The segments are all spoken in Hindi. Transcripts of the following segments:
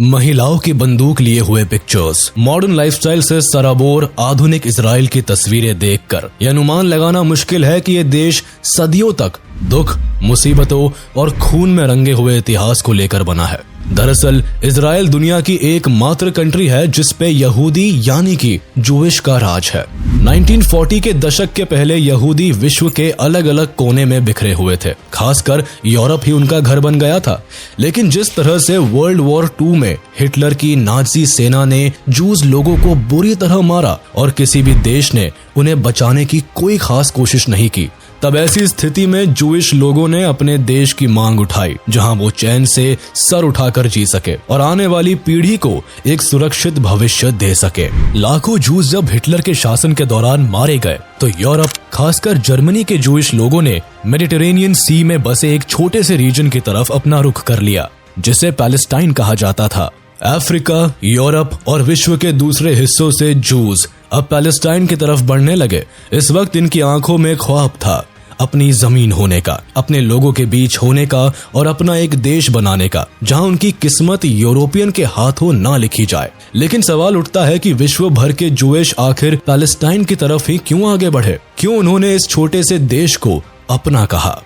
महिलाओं की बंदूक लिए हुए पिक्चर्स, मॉडर्न लाइफस्टाइल से सराबोर आधुनिक इजराइल की तस्वीरें देखकर यह अनुमान लगाना मुश्किल है कि यह देश सदियों तक दुख, मुसीबतों और खून में रंगे हुए इतिहास को लेकर बना है। दरअसल इजराइल दुनिया की एकमात्र कंट्री है जिस पे यहूदी यानी कि जूइश का राज है। 1940 के दशक के पहले यहूदी विश्व के अलग अलग कोने में बिखरे हुए थे, खासकर यूरोप ही उनका घर बन गया था। लेकिन जिस तरह से वर्ल्ड वॉर 2 में हिटलर की नाजी सेना ने जूस लोगों को बुरी तरह मारा और किसी भी देश ने उन्हें बचाने की कोई खास कोशिश नहीं की, तब ऐसी स्थिति में जूइश लोगों ने अपने देश की मांग उठाई जहां वो चैन से सर उठाकर जी सके और आने वाली पीढ़ी को एक सुरक्षित भविष्य दे सके। लाखों जूस जब हिटलर के शासन के दौरान मारे गए तो यूरोप, खासकर जर्मनी के जूइश लोगों ने मेडिटेरेनियन सी में बसे एक छोटे से रीजन की तरफ अपना रुख कर लिया जिसे पैलेस्टाइन कहा जाता था। अफ्रीका, यूरोप और विश्व के दूसरे हिस्सों से जूस अब पैलेस्टाइन की तरफ बढ़ने लगे। इस वक्त इनकी आंखों में ख्वाब था अपनी जमीन होने का, अपने लोगों के बीच होने का और अपना एक देश बनाने का जहां उनकी किस्मत यूरोपियन के हाथों ना लिखी जाए। लेकिन सवाल उठता है कि विश्व भर के जूइश आखिर पैलेस्टाइन की तरफ ही क्यों आगे बढ़े? क्यों उन्होंने इस छोटे से देश को अपना कहा?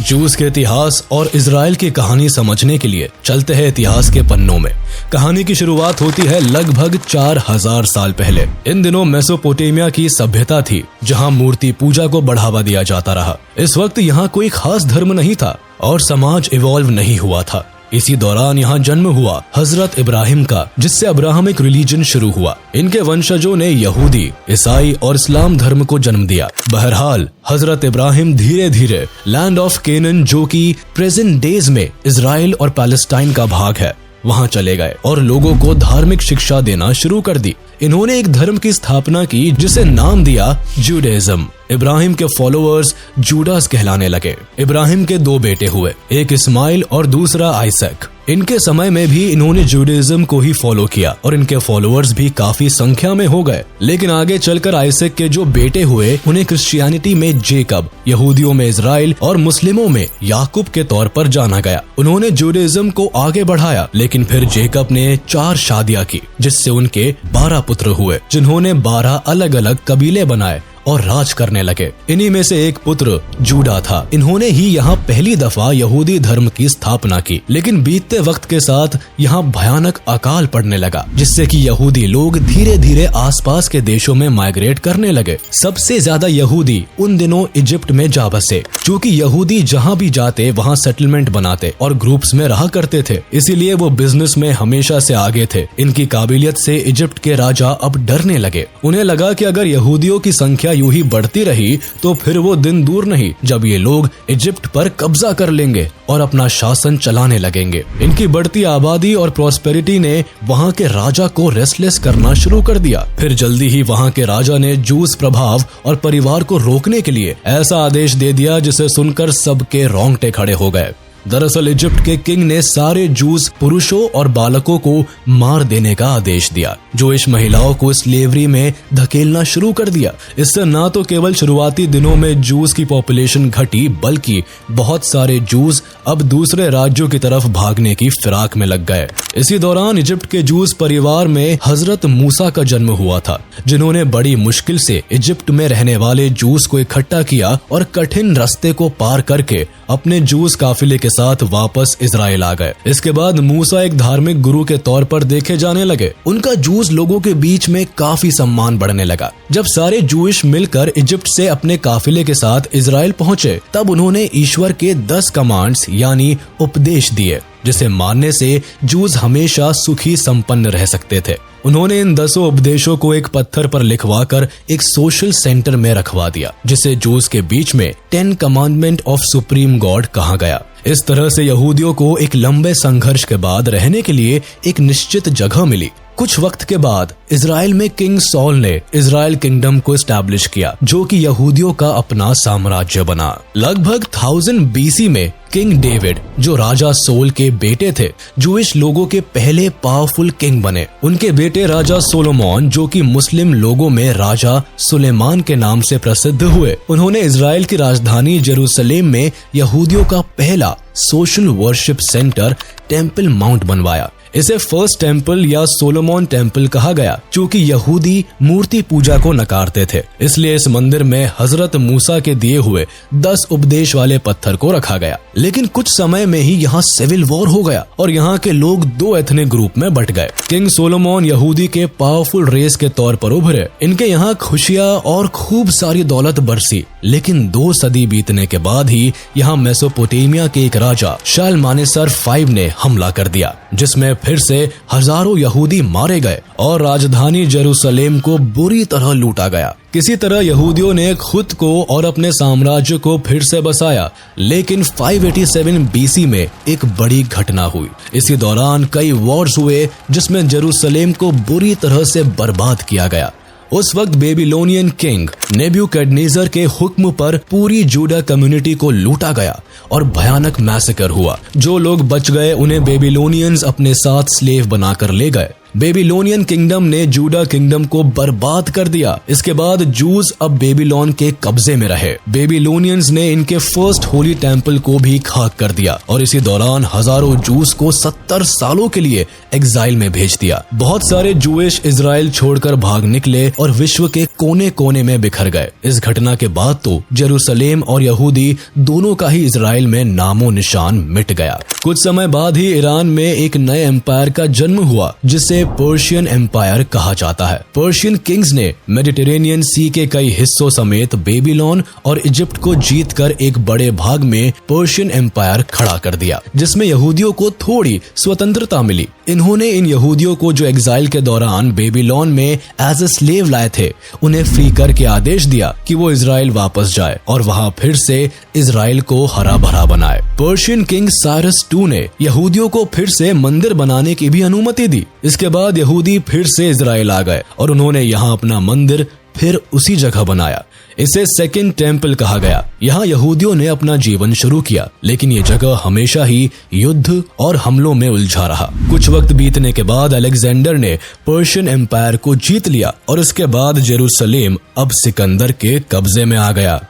जूस के इतिहास और इजराइल की कहानी समझने के लिए चलते हैं इतिहास के पन्नों में। कहानी की शुरुआत होती है लगभग 4000 साल पहले। इन दिनों मेसोपोटामिया की सभ्यता थी जहां मूर्ति पूजा को बढ़ावा दिया जाता रहा। इस वक्त यहाँ कोई खास धर्म नहीं था और समाज इवॉल्व नहीं हुआ था। इसी दौरान यहाँ जन्म हुआ हजरत इब्राहिम का, जिससे अब्राहमिक रिलीजन शुरू हुआ। इनके वंशजों ने यहूदी, ईसाई और इस्लाम धर्म को जन्म दिया। बहरहाल हजरत इब्राहिम धीरे धीरे लैंड ऑफ केनन, जो कि प्रेजेंट डेज में इजराइल और पैलेस्टाइन का भाग है, वहां चले गए और लोगों को धार्मिक शिक्षा देना शुरू कर दी। इन्होंने एक धर्म की स्थापना की जिसे नाम दिया जूडाइज्म। इब्राहिम के फॉलोअर्स जूडास कहलाने लगे। इब्राहिम के 2 बेटे हुए, एक इस्माइल और दूसरा आइसक। इनके समय में भी इन्होंने जूडाइज्म को ही फॉलो किया और इनके फॉलोअर्स भी काफी संख्या में हो गए। लेकिन आगे चलकर आइसक के जो बेटे हुए उन्हें क्रिश्चियनिटी में जेकब, यहूदियों में इजराइल और मुस्लिमों में याकूब के तौर पर जाना गया। उन्होंने जूडाइज्म को आगे बढ़ाया, लेकिन फिर जेकब ने 4 शादियां की जिससे उनके 12 पुत्र हुए, जिन्होंने 12 अलग अलग कबीले बनाए और राज करने लगे। इन्हीं में से एक पुत्र जूडा था। इन्होंने ही यहाँ पहली दफा यहूदी धर्म की स्थापना की। लेकिन बीतते वक्त के साथ यहाँ भयानक अकाल पड़ने लगा, जिससे कि यहूदी लोग धीरे धीरे आसपास के देशों में माइग्रेट करने लगे। सबसे ज्यादा यहूदी उन दिनों इजिप्ट में जा बसे, क्योंकि यहूदी जहाँ भी जाते वहाँ सेटलमेंट बनाते और ग्रुप्स में रहा करते थे, इसीलिए वो बिजनेस में हमेशा से आगे थे। इनकी काबिलियत से इजिप्ट के राजा अब डरने लगे। उन्हें लगा कि अगर यहूदियों की संख्या यूं ही बढ़ती रही तो फिर वो दिन दूर नहीं जब ये लोग इजिप्ट पर कब्जा कर लेंगे और अपना शासन चलाने लगेंगे। इनकी बढ़ती आबादी और प्रॉस्पेरिटी ने वहाँ के राजा को रेस्टलेस करना शुरू कर दिया। फिर जल्दी ही वहाँ के राजा ने जूस प्रभाव और परिवार को रोकने के लिए ऐसा आदेश दे दिया जिसे सुनकर सबके रोंगटे खड़े हो गए। दरअसल इजिप्ट के किंग ने सारे जूस पुरुषों और बालकों को मार देने का आदेश दिया। जूइश महिलाओं को स्लेवरी में धकेलना शुरू कर दिया। इससे न तो केवल शुरुआती दिनों में जूस की पॉपुलेशन घटी, बल्कि बहुत सारे जूस अब दूसरे राज्यों की तरफ भागने की फिराक में लग गए। इसी दौरान इजिप्ट के जूस परिवार में हजरत मूसा का जन्म हुआ था, जिन्होंने बड़ी मुश्किल से इजिप्ट में रहने वाले जूस को इकट्ठा किया और कठिन रास्ते को पार करके अपने जूस काफिले के साथ वापस इजराइल आ गए। इसके बाद मूसा एक धार्मिक गुरु के तौर पर देखे जाने लगे। उनका जूस लोगों के बीच में काफी सम्मान बढ़ने लगा। जब सारे जूइश मिलकर इजिप्ट से अपने काफिले के साथ इजराइल पहुंचे, तब उन्होंने ईश्वर के 10 कमांड्स यानी उपदेश दिए, जिसे मानने से जूस हमेशा सुखी संपन्न रह सकते थे। उन्होंने इन 10 उपदेशों को एक पत्थर पर लिखवाकर एक सोशल सेंटर में रखवा दिया, जिसे जूस के बीच में 10 कमांडमेंट ऑफ सुप्रीम गॉड कहा गया। इस तरह से यहूदियों को एक लंबे संघर्ष के बाद रहने के लिए एक निश्चित जगह मिली। कुछ वक्त के बाद इजराइल में किंग सॉल ने इजराइल किंगडम को एस्टैब्लिश किया, जो कि यहूदियों का अपना साम्राज्य बना। लगभग 1000 BC में किंग डेविड, जो राजा सोल के बेटे थे, जूइश लोगों के पहले पावरफुल किंग बने। उनके बेटे राजा सोलोमन, जो कि मुस्लिम लोगों में राजा सुलेमान के नाम से प्रसिद्ध हुए, उन्होंने इजराइल की राजधानी जेरूसलेम में यहूदियों का पहला social worship centre temple mount बनवाया। इसे फर्स्ट टेम्पल या सोलोमन टेम्पल कहा गया, क्योंकि यहूदी मूर्ति पूजा को नकारते थे। इसलिए इस मंदिर में हजरत मूसा के दिए हुए 10 उपदेश वाले पत्थर को रखा गया। लेकिन कुछ समय में ही यहाँ सिविल वॉर हो गया और यहाँ के लोग 2 एथनिक ग्रुप में बंट गए। किंग सोलोमन यहूदी के पावरफुल रेस के तौर पर उभरे। इनके यहाँ खुशियाँ और खूब सारी दौलत बरसी। लेकिन 2 सदी बीतने के बाद ही यहाँ मेसोपोटामिया के एक राजा शालमानेसर V ने हमला कर दिया, जिसमें फिर से हजारों यहूदी मारे गए और राजधानी जेरूसलेम को बुरी तरह लूटा गया। किसी तरह यहूदियों ने खुद को और अपने साम्राज्य को फिर से बसाया। लेकिन 587 BC में एक बड़ी घटना हुई। इसी दौरान कई वॉर्स हुए, जिसमें जेरूसलेम को बुरी तरह से बर्बाद किया गया। उस वक्त बेबीलोनियन किंग नेबुकदनेस्सर के हुक्म पर पूरी जूडा कम्युनिटी को लूटा गया और भयानक मैसेकर हुआ। जो लोग बच गए उन्हें बेबीलोनियंस अपने साथ स्लेव बनाकर ले गए। बेबीलोनियन किंगडम ने जूडा किंगडम को बर्बाद कर दिया। इसके बाद जूस अब बेबीलोन के कब्जे में रहे। बेबीलोनियंस ने इनके फर्स्ट होली टेम्पल को भी खाक कर दिया और इसी दौरान हजारों जूस को 70 सालों के लिए एग्जाइल में भेज दिया। बहुत सारे जूइश इजराइल छोड़कर भाग निकले और विश्व के कोने कोने में बिखर गए। इस घटना के बाद तो जेरूसलेम और यहूदी दोनों का ही इजराइल में नामो निशान मिट गया। कुछ समय बाद ही ईरान में एक नए एम्पायर का जन्म हुआ, जिसे पर्शियन एम्पायर कहा जाता है। पर्शियन किंग्स ने मेडिटेरेनियन सी के कई हिस्सों समेत बेबीलोन और इजिप्ट को जीतकर एक बड़े भाग में पर्शियन एम्पायर खड़ा कर दिया, जिसमें यहूदियों को थोड़ी स्वतंत्रता मिली। इन्होंने इन यहूदियों को जो एग्जाइल के दौरान बेबीलोन में एज ए स्लेव लाए थे, उन्हें फ्री करके आदेश दिया कि वो इजराइल वापस जाए और वहां फिर से इजराइल को हरा भरा बनाए। पर्शियन किंग साइरस II ने यहूदियों को फिर से मंदिर बनाने की भी अनुमति दी। इसके बाद यहूदी फिर से इजराइल आ गए और उन्होंने यहाँ अपना मंदिर फिर उसी जगह बनाया। इसे सेकंड टेम्पल कहा गया। यहाँ यहूदियों ने अपना जीवन शुरू किया, लेकिन ये जगह हमेशा ही युद्ध और हमलों में उलझा रहा। कुछ वक्त बीतने के बाद अलेक्जेंडर ने पर्शियन एम्पायर को जीत लिया और इसके बाद जेरूसलेम अब सिकंदर के कब्जे में आ गया।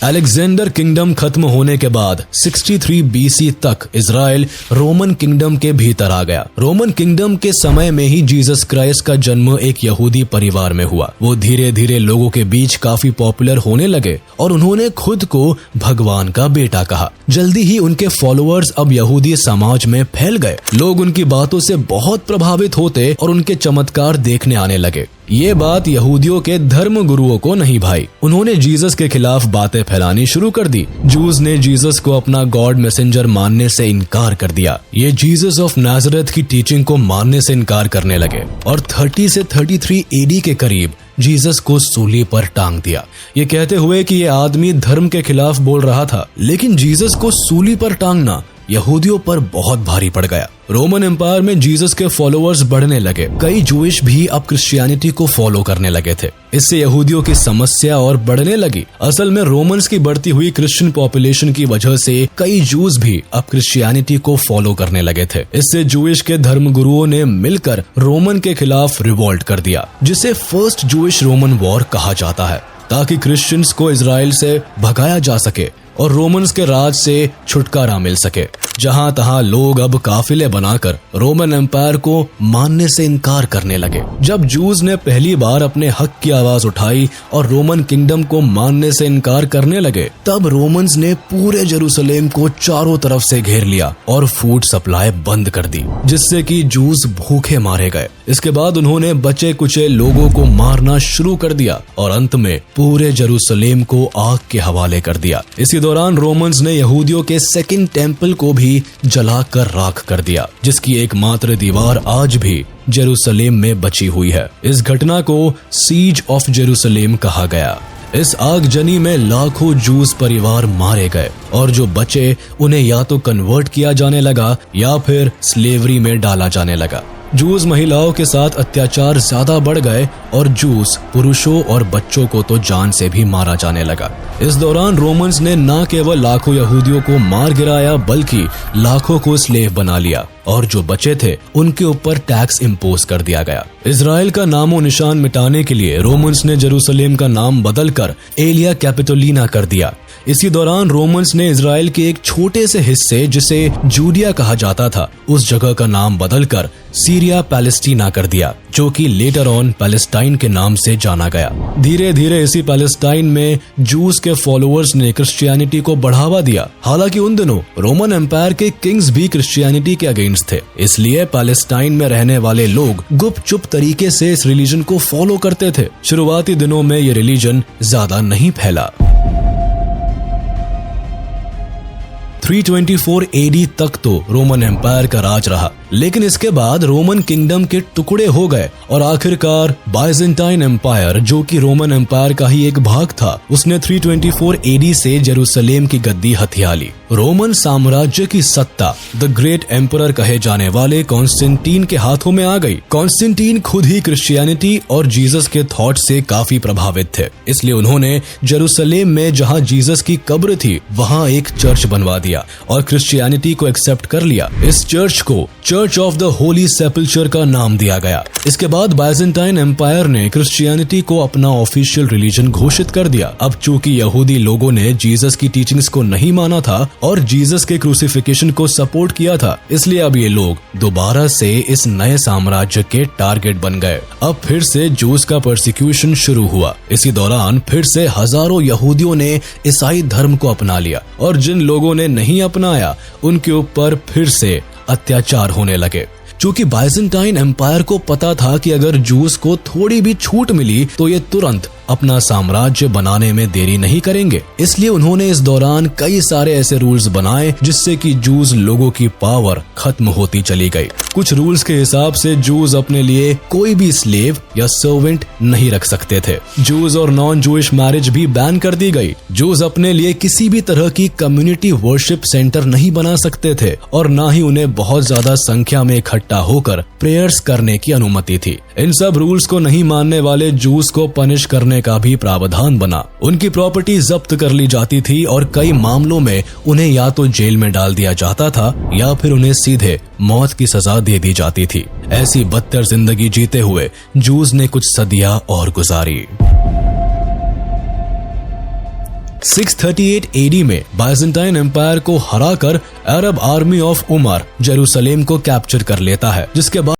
अलेक्जेंडर किंगडम खत्म होने के बाद 63 BC तक इजराइल रोमन किंगडम के भीतर आ गया। रोमन किंगडम के समय में ही जीसस क्राइस्ट का जन्म एक यहूदी परिवार में हुआ। वो धीरे धीरे लोगों के बीच काफी पॉपुलर होने लगे और उन्होंने खुद को भगवान का बेटा कहा। जल्दी ही उनके फॉलोअर्स अब यहूदी समाज में फैल गए। लोग उनकी बातों से बहुत प्रभावित होते और उनके चमत्कार देखने आने लगे। ये बात यहूदियों के धर्म गुरुओं को नहीं भाई। उन्होंने जीसस के खिलाफ बातें फैलानी शुरू कर दी। जूस ने जीसस को अपना गॉड मैसेंजर मानने से इनकार कर दिया। ये जीसस ऑफ नाजरेथ की टीचिंग को मानने से इनकार करने लगे और 30 से 33 AD के करीब जीसस को सूली पर टांग दिया, ये कहते हुए कि ये आदमी धर्म के खिलाफ बोल रहा था। लेकिन जीसस को सूली पर टांगना यहूदियों पर बहुत भारी पड़ गया। रोमन एम्पायर में जीसस के फॉलोअर्स बढ़ने लगे। कई जूइश भी अब क्रिश्चियनिटी को फॉलो करने लगे थे। इससे यहूदियों की समस्या और बढ़ने लगी। असल में रोमन्स की बढ़ती हुई क्रिश्चियन पॉपुलेशन की वजह से कई जूस भी अब क्रिश्चियनिटी को फॉलो करने लगे थे। इससे जूइश के धर्म गुरुओं ने मिलकर रोमन के खिलाफ रिवोल्ट कर दिया, जिसे फर्स्ट जूइश रोमन वॉर कहा जाता है, ताकि क्रिश्चियंस को इजराइल से भगाया जा सके और रोमन्स के राज से छुटकारा मिल सके। जहां तहां लोग अब काफिले बनाकर रोमन एम्पायर को मानने से इनकार करने लगे। जब जूस ने पहली बार अपने हक की आवाज उठाई और रोमन किंगडम को मानने से इनकार करने लगे, तब रोमन्स ने पूरे जेरूसलेम को चारों तरफ से घेर लिया और फूड सप्लाई बंद कर दी, जिससे कि जूस भूखे मारे गए। इसके बाद उन्होंने बचे कुचे लोगों को मारना शुरू कर दिया और अंत में पूरे जेरूसलेम को आग के हवाले कर दिया। इसी दौरान रोमन्स ने यहूदियों के सेकंड टेम्पल को भी जलाकर राख कर दिया, जिसकी एकमात्र दीवार आज भी जेरूसलेम में बची हुई है। इस घटना को सीज ऑफ जेरूसलेम कहा गया। इस आगजनी में लाखों जूस परिवार मारे गए और जो बचे उन्हें या तो कन्वर्ट किया जाने लगा या फिर स्लेवरी में डाला जाने लगा। जूस महिलाओं के साथ अत्याचार ज्यादा बढ़ गए और जूस पुरुषों और बच्चों को तो जान से भी मारा जाने लगा। इस दौरान रोमन्स ने न केवल लाखों यहूदियों को मार गिराया बल्कि लाखों को स्लेव बना लिया और जो बचे थे उनके ऊपर टैक्स इम्पोज कर दिया गया। इजराइल का नामो निशान मिटाने के लिए रोमन्स ने जेरूसलेम का नाम बदलकर एलिया कैपिटोलिना कर दिया। इसी दौरान रोमन्स ने इजराइल के एक छोटे से हिस्से जिसे जूडिया कहा जाता था उस जगह का नाम बदलकर सीरिया पैलेस्टीना कर दिया, जो कि लेटर ऑन पैलेस्टाइन के नाम से जाना गया। धीरे धीरे इसी पैलेस्टाइन में जूस के फॉलोअर्स ने क्रिश्चियनिटी को बढ़ावा दिया। हालांकि उन दिनों रोमन एम्पायर के किंग्स भी क्रिश्चियनिटी के अगेंस्ट थे, इसलिए पैलेस्टाइन में रहने वाले लोग गुपचुप तरीके से इस रिलीजन को फॉलो करते थे। शुरुआती दिनों में ये रिलीजन ज्यादा नहीं फैला। 324 AD तक तो रोमन एम्पायर का राज रहा, लेकिन इसके बाद रोमन किंगडम के टुकड़े हो गए और आखिरकार बाइजेंटाइन एम्पायर, जो कि रोमन एम्पायर का ही एक भाग था, उसने 324 AD से जेरूसलेम की गद्दी हथिया ली। रोमन साम्राज्य की सत्ता द ग्रेट एम्परर कहे जाने वाले कॉन्स्टेंटीन के हाथों में आ गई। कॉन्स्टेंटीन खुद ही क्रिश्चियनिटी और जीसस के थॉट से काफी प्रभावित थे, इसलिए उन्होंने जेरूसलेम में जहां जीसस की कब्र थी वहां एक चर्च बनवा दिया और क्रिश्चियनिटी को एक्सेप्ट कर लिया। इस चर्च को चर्च ऑफ द होली सेपल्चर का नाम दिया गया। इसके बाद बाइजेंटाइन एम्पायर ने क्रिश्चियनिटी को अपना ऑफिशियल रिलीजन घोषित कर दिया। अब चूंकि यहूदी लोगों ने जीसस की टीचिंग्स को नहीं माना था और जीसस के क्रूसिफिकेशन को सपोर्ट किया था, इसलिए अब ये लोग दोबारा से इस नए साम्राज्य के टारगेट बन गए। अब फिर से जूस का परसिक्यूशन शुरू हुआ। इसी दौरान फिर से हजारों यहूदियों ने ईसाई धर्म को अपना लिया और जिन लोगों ने नहीं अपनाया उनके ऊपर फिर से अत्याचार होने लगे। क्योंकि बाइजेंटाइन एम्पायर को पता था कि अगर जूस को थोड़ी भी छूट मिली तो ये तुरंत अपना साम्राज्य बनाने में देरी नहीं करेंगे, इसलिए उन्होंने इस दौरान कई सारे ऐसे रूल्स बनाए जिससे कि जूस लोगों की पावर खत्म होती चली गई। कुछ रूल्स के हिसाब से जूस अपने लिए कोई भी स्लेव या सर्वेंट नहीं रख सकते थे। जूस और नॉन जूइश मैरिज भी बैन कर दी गई। जूस अपने लिए किसी भी तरह की कम्युनिटी वर्शिप सेंटर नहीं बना सकते थे और न ही उन्हें बहुत ज्यादा संख्या में इकट्ठा होकर प्रेयर्स करने की अनुमति थी। इन सब रूल्स को नहीं मानने वाले जूस को पनिश करने का भी प्रावधान बना। उनकी प्रॉपर्टी जब्त कर ली जाती थी और कई मामलों में उन्हें या तो जेल में डाल दिया जाता था या फिर उन्हें सीधे मौत की सजा दे दी जाती थी। ऐसी बदतर जिंदगी जीते हुए जूस ने कुछ सदियां और गुजारी। 638 AD में बाइजेंटाइन एम्पायर को हराकर अरब आर्मी ऑफ उमर जेरूसलेम को कैप्चर कर लेता है, जिसके बाद